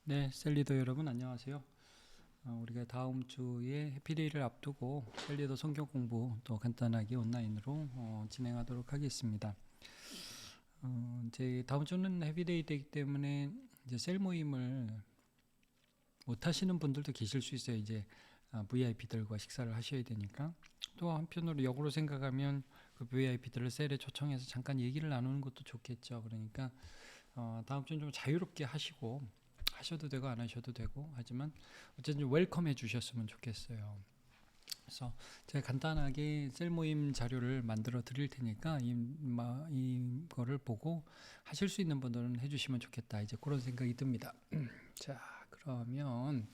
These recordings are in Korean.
네, 셀리더 여러분 안녕하세요. 우리가 다음 주에 해피데이를 앞두고 셀리더 성경 공부 또 간단하게 온라인으로 진행하도록 하겠습니다. 이제 다음 주는 해피데이 되기 때문에 이제 셀 모임을 못 하시는 분들도 계실 수 있어요. 이제 VIP들과 식사를 하셔야 되니까. 또 한편으로 역으로 생각하면 그 VIP들을 셀에 초청해서 잠깐 얘기를 나누는 것도 좋겠죠. 그러니까 다음 주는 좀 자유롭게 하셔도 되고 안 하셔도 되고 하지만 어쨌든 좀 웰컴해 주셨으면 좋겠어요. 그래서 제가 간단하게 셀 모임 자료를 만들어 드릴 테니까 이거를 보고 하실 수 있는 분들은 해주시면 좋겠다. 이제 그런 생각이 듭니다. 자, 그러면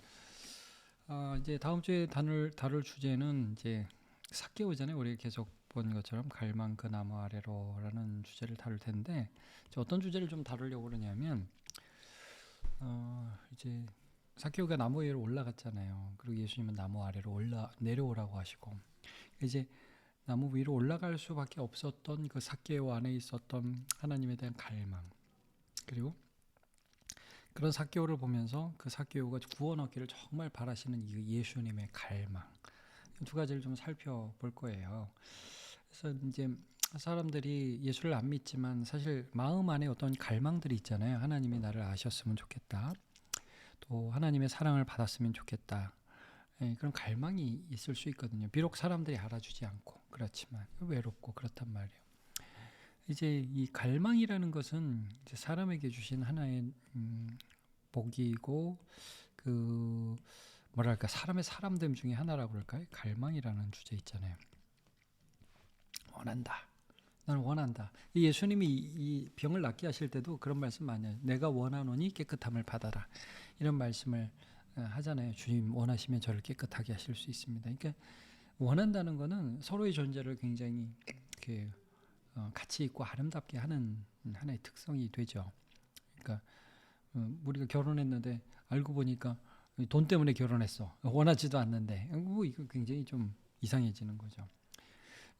이제 다음 주에 다룰 주제는 이제 삭개오잖아요. 우리 계속 본 것처럼 갈망 그 나무 아래로라는 주제를 다룰 텐데 어떤 주제를 좀 다루려고 그러냐면 이제 삭개오가 나무 위로 올라갔잖아요. 그리고 예수님은 나무 아래로 내려오라고 하시고 이제 나무 위로 올라갈 수밖에 없었던 그 삭개오 안에 있었던 하나님에 대한 갈망, 그리고 그런 삭개오를 보면서 그 삭개오가 구원 얻기를 정말 바라시는 이 예수님의 갈망, 두 가지를 좀 살펴볼 거예요. 그래서 이제 사람들이 예수를 안 믿지만 사실 마음 안에 어떤 갈망들이 있잖아요. 하나님이 나를 아셨으면 좋겠다. 또 하나님의 사랑을 받았으면 좋겠다. 그런 갈망이 있을 수 있거든요. 비록 사람들이 알아주지 않고 그렇지만 외롭고 그렇단 말이에요. 이제 이 갈망이라는 것은 이제 사람에게 주신 하나의 복이고 그 뭐랄까 사람의 사람됨 중에 하나라고 그럴까요? 갈망이라는 주제 있잖아요. 원한다. 나는 원한다. 예수님이 이 병을 낫게 하실 때도 그런 말씀 많이 해요. 내가 원하노니 깨끗함을 받아라. 이런 말씀을 하잖아요. 주님 원하시면 저를 깨끗하게 하실 수 있습니다. 그러니까 원한다는 것은 서로의 존재를 굉장히 이렇게 가치 있고 아름답게 하는 하나의 특성이 되죠. 그러니까 우리가 결혼했는데 알고 보니까 돈 때문에 결혼했어. 원하지도 않는데 이거 굉장히 좀 이상해지는 거죠.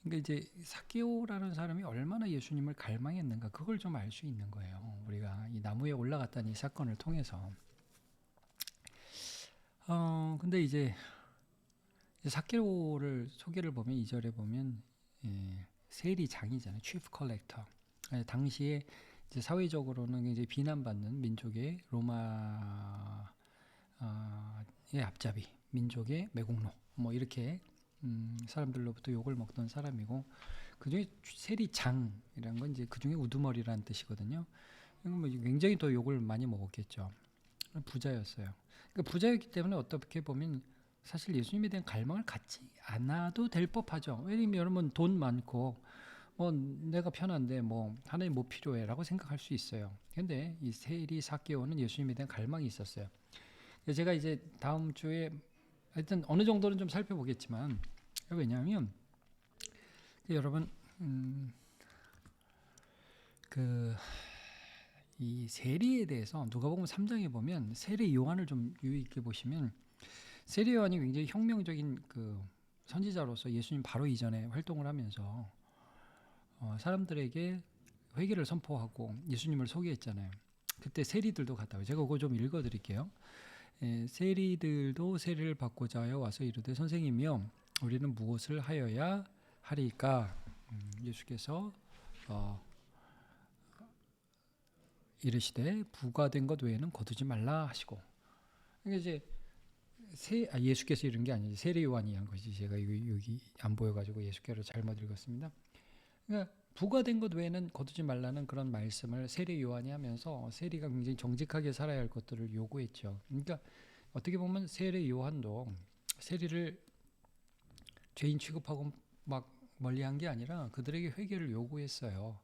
그러니까 이제 삭개오라는 사람이 얼마나 예수님을 갈망했는가 그걸 좀 알 수 있는 거예요. 우리가 이 나무에 올라갔다는 이 사건을 통해서. 근데 이제 삭개오를 소개를 보면 2절에 보면 세리장이잖아요. chief collector. 당시에 이제 사회적으로는 굉장히 비난받는 민족의 로마의 앞잡이, 민족의 매국노, 뭐 이렇게 사람들로부터 욕을 먹던 사람이고, 그중에 세리장이라는 건 이제 그중에 우두머리라는 뜻이거든요. 뭐 굉장히 더 욕을 많이 먹었겠죠. 부자였어요. 그러니까 부자였기 때문에 어떻게 보면 사실 예수님에 대한 갈망을 갖지 않아도 될 법하죠. 왜냐면 여러분 돈 많고 뭐 내가 편한데 뭐 하나님 뭐 필요해라고 생각할 수 있어요. 근데 이 세리 삭개오는 예수님에 대한 갈망이 있었어요. 제가 이제 다음 주에 하여튼 어느 정도는 좀 살펴보겠지만, 왜냐하면 여러분 이 세리에 대해서 누가복음 3장에 보면 세리 요한을 좀 유의 있게 보시면 세리 요한이 굉장히 혁명적인 그 선지자로서 예수님 바로 이전에 활동을 하면서 사람들에게 회개를 선포하고 예수님을 소개했잖아요. 그때 세리들도 갔다고. 제가 그거 좀 읽어드릴게요. 세리들도 세리를 받고자 하여 와서 이르되 선생님이여 우리는 무엇을 하여야 하리까. 예수께서 이르시되 부과된 것 외에는 거두지 말라 하시고. 그러니까 이제 예수께서 이런 게 아니지 세리 요한이 한 것이, 제가 여기 안 보여가지고 예수께로 잘못 읽었습니다. 그러니까 부과된 것 외에는 거두지 말라는 그런 말씀을 세리 요한이 하면서 세리가 굉장히 정직하게 살아야 할 것들을 요구했죠. 그러니까 어떻게 보면 세리 요한도 세리를 죄인 취급하고 막 멀리한 게 아니라 그들에게 회개를 요구했어요.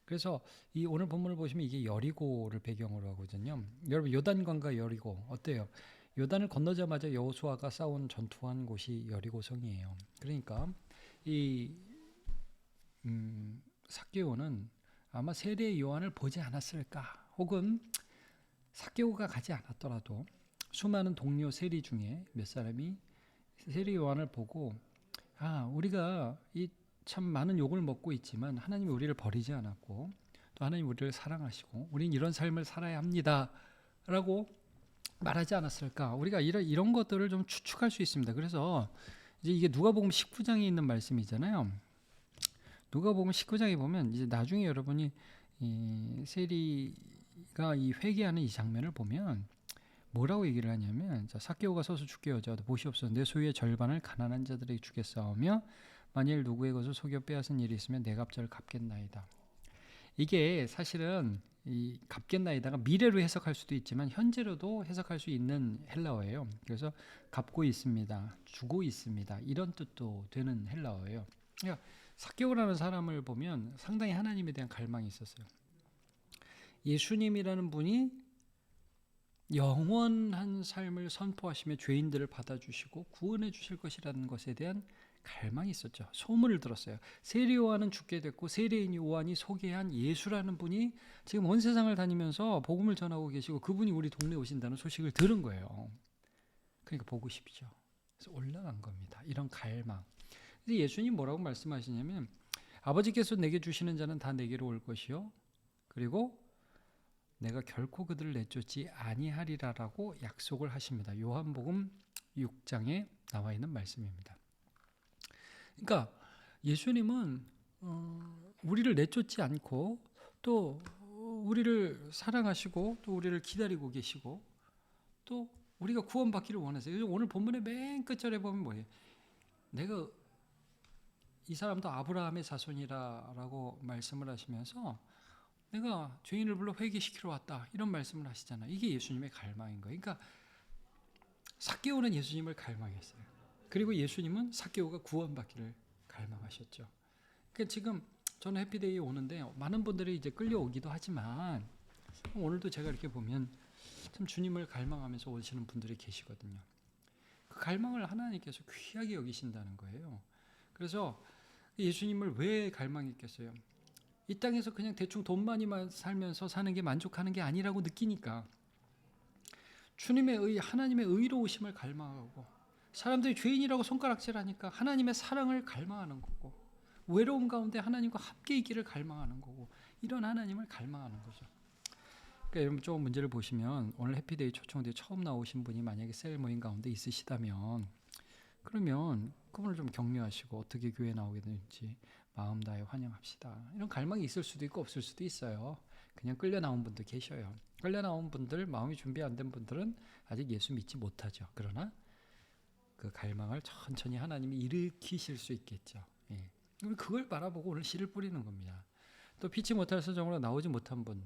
그래서 이 오늘 본문을 보시면 이게 여리고를 배경으로 하거든요. 여러분 요단강과 여리고 어때요? 요단을 건너자마자 여호수아가 싸운 전투한 곳이 여리고성이에요. 그러니까 이 삭개오는 아마 세례 요한을 보지 않았을까, 혹은 삭개오가 가지 않았더라도 수많은 동료 세리 중에 몇 사람이 세례 요한을 보고 우리가 이 참 많은 욕을 먹고 있지만 하나님이 우리를 버리지 않았고 또 하나님 우리를 사랑하시고 우린 이런 삶을 살아야 합니다 라고 말하지 않았을까? 우리가 이런 것들을 좀 추측할 수 있습니다. 그래서 이제 이게 누가복음 19장에 있는 말씀이잖아요. 누가복음 19장에 보면 이제 나중에 여러분이 이 세리가 이 회개하는 이 장면을 보면 뭐라고 얘기를 하냐면, 자, 삭개오가 서서 죽게 여자도 보시옵소서 내 소유의 절반을 가난한 자들에게 주겠사오며 만일 누구의 것을 속여 빼앗은 일이 있으면 내 갑절을 갚겠나이다. 이게 사실은 이 갚겠나이다가 미래로 해석할 수도 있지만 현재로도 해석할 수 있는 헬라어예요. 그래서 갚고 있습니다, 주고 있습니다, 이런 뜻도 되는 헬라어예요. 그러니까 삭개오라는 사람을 보면 상당히 하나님에 대한 갈망이 있었어요. 예수님이라는 분이 영원한 삶을 선포하시며 죄인들을 받아주시고 구원해 주실 것이라는 것에 대한 갈망이 있었죠. 소문을 들었어요. 세리 요한은 죽게 됐고 세리인 요한이 소개한 예수라는 분이 지금 온 세상을 다니면서 복음을 전하고 계시고 그분이 우리 동네에 오신다는 소식을 들은 거예요. 그러니까 보고 싶죠. 그래서 올라간 겁니다. 이런 갈망. 근데 예수님 뭐라고 말씀하시냐면, 아버지께서 내게 주시는 자는 다 내게로 올 것이요 그리고 내가 결코 그들을 내쫓지 아니하리라라고 약속을 하십니다. 요한복음 6장에 나와 있는 말씀입니다. 그러니까 예수님은 우리를 내쫓지 않고 또 우리를 사랑하시고 또 우리를 기다리고 계시고 또 우리가 구원받기를 원하세요. 오늘 본문의 맨 끝절에 보면 뭐예요? 내가 이 사람도 아브라함의 자손이라고 말씀을 하시면서 내가 죄인을 불러 회개시키러 왔다, 이런 말씀을 하시잖아요. 이게 예수님의 갈망인 거예요. 그러니까 삭개오는 예수님을 갈망했어요. 그리고 예수님은 삭개오가 구원받기를 갈망하셨죠. 그러니까 지금 저는 해피데이에 오는데 많은 분들이 이제 끌려오기도 하지만 오늘도 제가 이렇게 보면 참 주님을 갈망하면서 오시는 분들이 계시거든요. 그 갈망을 하나님께서 귀하게 여기신다는 거예요. 그래서 예수님을 왜 갈망했겠어요? 이 땅에서 그냥 대충 돈 많이 살면서 사는 게 만족하는 게 아니라고 느끼니까 주님의 하나님의 의로우심을 갈망하고, 사람들이 죄인이라고 손가락질하니까 하나님의 사랑을 갈망하는 거고, 외로운 가운데 하나님과 함께 있기를 갈망하는 거고, 이런 하나님을 갈망하는 거죠. 그러니까 여러분 조금 문제를 보시면, 오늘 해피데이 초청대에 처음 나오신 분이 만약에 셀 모임 가운데 있으시다면 그러면 그분을 좀 격려하시고 어떻게 교회에 나오게 되는지 마음 다해 환영합시다. 이런 갈망이 있을 수도 있고 없을 수도 있어요. 그냥 끌려 나온 분도 계셔요. 끌려 나온 분들, 마음이 준비 안 된 분들은 아직 예수 믿지 못하죠. 그러나 그 갈망을 천천히 하나님이 일으키실 수 있겠죠. 예. 그걸 바라보고 오늘 씨를 뿌리는 겁니다. 또 피치 못할 사정으로 나오지 못한 분,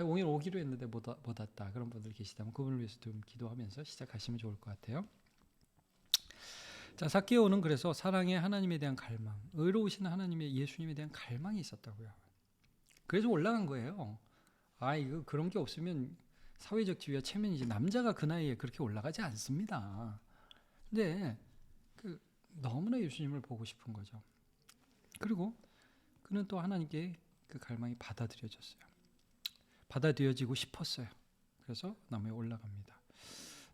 오늘 오기로 했는데 못 왔다, 그런 분들 계시다면 그분을 위해서 좀 기도하면서 시작하시면 좋을 것 같아요. 자, 삭개오는 그래서 사랑의 하나님에 대한 갈망, 의로우신 하나님의 예수님에 대한 갈망이 있었다고요. 그래서 올라간 거예요. 이거 그런 게 없으면 사회적 지위와 체면이지, 남자가 그 나이에 그렇게 올라가지 않습니다. 근데 너무나 예수님을 보고 싶은 거죠. 그리고 그는 또 하나님께 그 갈망이 받아들여졌어요. 받아들여지고 싶었어요. 그래서 나무에 올라갑니다.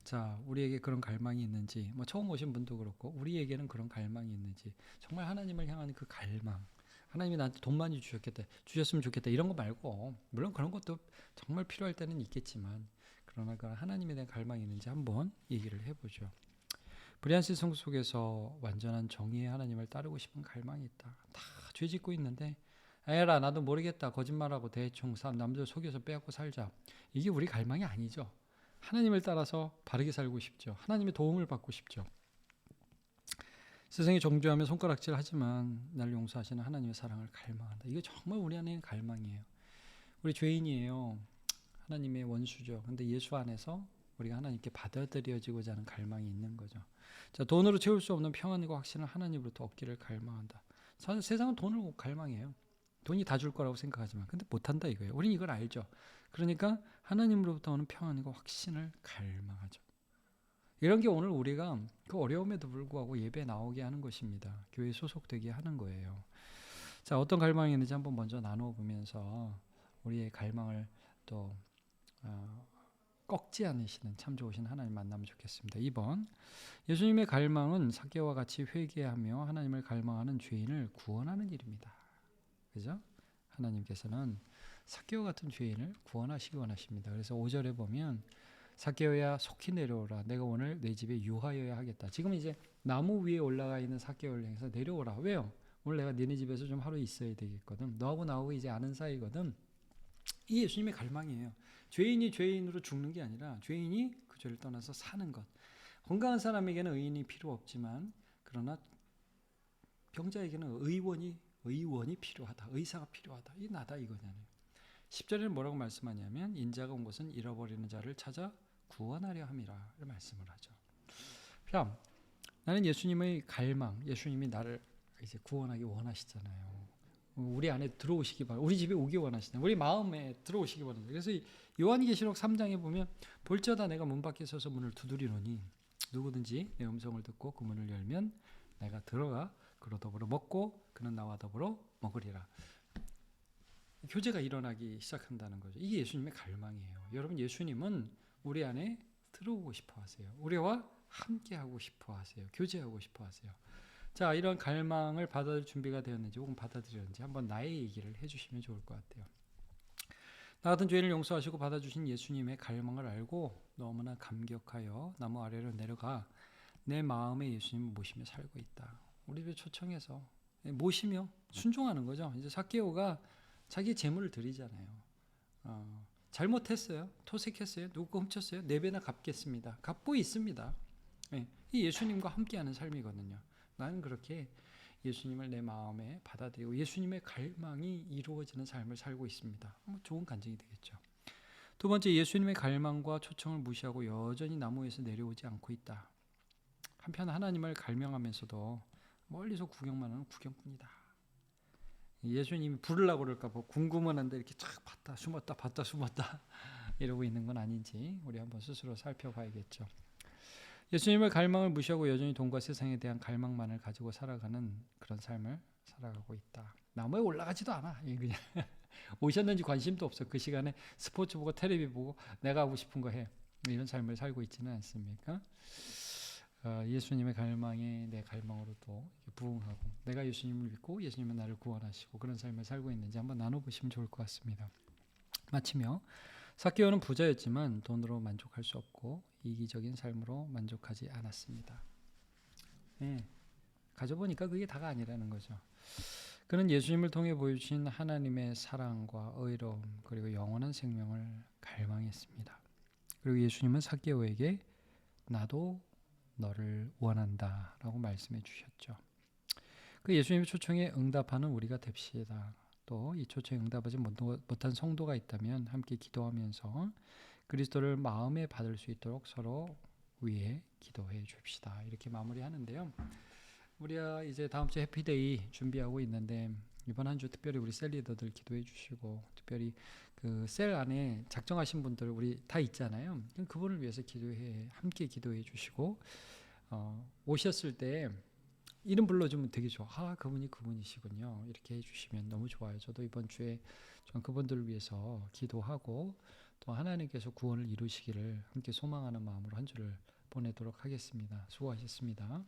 자, 우리에게 그런 갈망이 있는지, 처음 오신 분도 그렇고 우리에게는 그런 갈망이 있는지, 정말 하나님을 향한 그 갈망, 하나님이 나한테 돈 많이 주셨으면 좋겠다, 이런 거 말고, 물론 그런 것도 정말 필요할 때는 있겠지만, 그러나 그 하나님에 대한 갈망이 있는지 한번 얘기를 해보죠. 브리안스 성 속에서 완전한 정의의 하나님을 따르고 싶은 갈망이 있다. 다 죄짓고 있는데 에라 나도 모르겠다, 거짓말하고 대충 남들 속여서 빼앗고 살자, 이게 우리 갈망이 아니죠. 하나님을 따라서 바르게 살고 싶죠. 하나님의 도움을 받고 싶죠. 세상에 정죄하며 손가락질 하지만 나를 용서하시는 하나님의 사랑을 갈망한다. 이게 정말 우리 안에 갈망이에요. 우리 죄인이에요. 하나님의 원수죠. 근데 예수 안에서 우리가 하나님께 받아들여지고자 하는 갈망이 있는 거죠. 자, 돈으로 채울 수 없는 평안과 확신을 하나님으로부터 얻기를 갈망한다. 세상은 돈을 갈망해요. 돈이 다 줄 거라고 생각하지만 근데 못한다 이거예요. 우린 이걸 알죠. 그러니까 하나님으로부터 오는 평안과 확신을 갈망하죠. 이런 게 오늘 우리가 그 어려움에도 불구하고 예배 나오게 하는 것입니다. 교회에 소속되게 하는 거예요. 자, 어떤 갈망이 있는지 한번 먼저 나누어 보면서 우리의 갈망을 또 꺾지 않으시는 참 좋으신 하나님 만나면 좋겠습니다. 2번, 예수님의 갈망은 삭개오와 같이 회개하며 하나님을 갈망하는 죄인을 구원하는 일입니다. 그죠? 하나님께서는 삭개오 같은 죄인을 구원하시기 원하십니다. 그래서 5절에 보면 삭개오야 속히 내려오라. 내가 오늘 내 집에 유하여야 하겠다. 지금 이제 나무 위에 올라가 있는 삭개오를 향해서 내려오라. 왜요? 오늘 내가 너네 집에서 좀 하루 있어야 되겠거든. 너하고 나하고 이제 아는 사이거든. 이 예수님의 갈망이에요. 죄인이 죄인으로 죽는 게 아니라 죄인이 그 죄를 떠나서 사는 것. 건강한 사람에게는 의인이 필요 없지만 그러나 병자에게는 의원이 필요하다. 의사가 필요하다. 이 나다 이거잖아요. 10절에는 뭐라고 말씀하냐면 인자가 온 것은 잃어버리는 자를 찾아 구원하려 함이라 말씀을 하죠. 참 나는 예수님의 갈망, 예수님이 나를 이제 구원하기 원하시잖아요. 우리 안에 들어오시기 바랍니다. 우리 집에 오기 원하시잖아요. 우리 마음에 들어오시기 원하시잖아요. 그래서 요한계시록 3장에 보면 볼지어다 내가 문 밖에 서서 문을 두드리노니 누구든지 내 음성을 듣고 그 문을 열면 내가 들어가 그로 더불어 먹고 그는 나와 더불어 먹으리라. 교제가 일어나기 시작한다는 거죠. 이게 예수님의 갈망이에요. 여러분 예수님은 우리 안에 들어오고 싶어 하세요. 우리와 함께하고 싶어 하세요. 교제하고 싶어 하세요. 자, 이런 갈망을 받아들일 준비가 되었는지 혹은 받아들였는지 한번 나의 얘기를 해주시면 좋을 것 같아요. 나 같은 죄인을 용서하시고 받아주신 예수님의 갈망을 알고 너무나 감격하여 나무 아래로 내려가 내 마음에 예수님을 모시며 살고 있다. 우리 집에 초청해서 모시며 순종하는 거죠. 이제 삭개오가 자기 재물을 드리잖아요. 잘못했어요. 토색했어요. 누구 훔쳤어요. 4배나 갚겠습니다. 갚고 있습니다. 이 예수님과 함께하는 삶이거든요. 나는 그렇게 예수님을 내 마음에 받아들이고 예수님의 갈망이 이루어지는 삶을 살고 있습니다. 좋은 간증이 되겠죠. 두 번째, 예수님의 갈망과 초청을 무시하고 여전히 나무에서 내려오지 않고 있다. 한편 하나님을 갈망하면서도 멀리서 구경만 하는 구경꾼이다. 예수님이 부르려고 그럴까 봐 궁금은 한데 이렇게 쫙 봤다 숨었다 이러고 있는 건 아닌지 우리 한번 스스로 살펴봐야겠죠. 예수님의 갈망을 무시하고 여전히 돈과 세상에 대한 갈망만을 가지고 살아가는 그런 삶을 살아가고 있다. 나무에 올라가지도 않아. 그냥 오셨는지 관심도 없어. 그 시간에 스포츠 보고 텔레비 보고 내가 하고 싶은 거 해. 이런 삶을 살고 있지는 않습니까? 예수님의 갈망에 내 갈망으로도 부응하고 내가 예수님을 믿고 예수님은 나를 구원하시고 그런 삶을 살고 있는지 한번 나눠보시면 좋을 것 같습니다. 마치며 삭개오는 부자였지만 돈으로 만족할 수 없고 이기적인 삶으로 만족하지 않았습니다. 가져보니까 그게 다가 아니라는 거죠. 그는 예수님을 통해 보여주신 하나님의 사랑과 의로움 그리고 영원한 생명을 갈망했습니다. 그리고 예수님은 삭개오에게 나도 너를 원한다 라고 말씀해 주셨죠. 그 예수님의 초청에 응답하는 우리가 됩시다. 또 이 초청에 응답하지 못한 성도가 있다면 함께 기도하면서 그리스도를 마음에 받을 수 있도록 서로 위해 기도해 줍시다. 이렇게 마무리하는데요. 우리가 이제 다음 주 해피데이 준비하고 있는데 이번 한 주 특별히 우리 셀 리더들 기도해 주시고 특별히 그 셀 안에 작정하신 분들 우리 다 있잖아요. 그분을 위해서 함께 기도해 주시고 오셨을 때 이름 불러주면 되게 좋아. 그분이시군요. 이렇게 해주시면 너무 좋아요. 저도 이번 주에 좀 그분들을 위해서 기도하고 또 하나님께서 구원을 이루시기를 함께 소망하는 마음으로 한 주를 보내도록 하겠습니다. 수고하셨습니다.